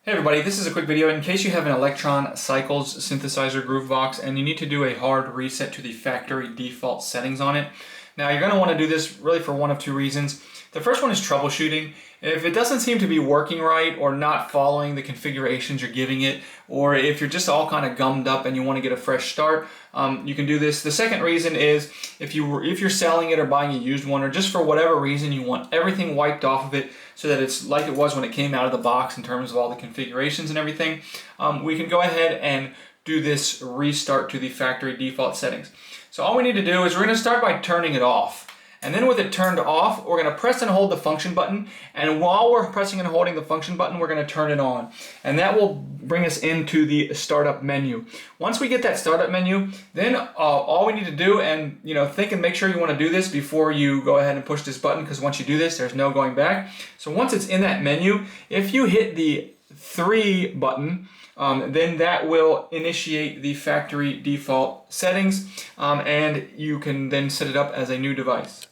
Hey everybody, this is a quick video in case you have an Elektron Cycles synthesizer Groovebox and you need to do a hard reset to the factory default settings on it. Now you're going to want to do this really for one of two reasons. The first one is troubleshooting. If it doesn't seem to be working right or not following the configurations you're giving it, or if you're just all kind of gummed up and you want to get a fresh start, you can do this. The second reason is if you're selling it or buying a used one, or just for whatever reason you want everything wiped off of it so that it's like it was when it came out of the box in terms of all the configurations and everything, we can go ahead and do this restart to the factory default settings. So all we need to do is we're going to start by turning it off. And then with it turned off, we're going to press and hold the function button. And while we're pressing and holding the function button, we're going to turn it on. And that will bring us into the startup menu. Once we get that startup menu, then all we need to do, and think and make sure you want to do this before you go ahead and push this button, because once you do this, there's no going back. So once it's in that menu, if you hit the 3 button, then that will initiate the factory default settings, and you can then set it up as a new device.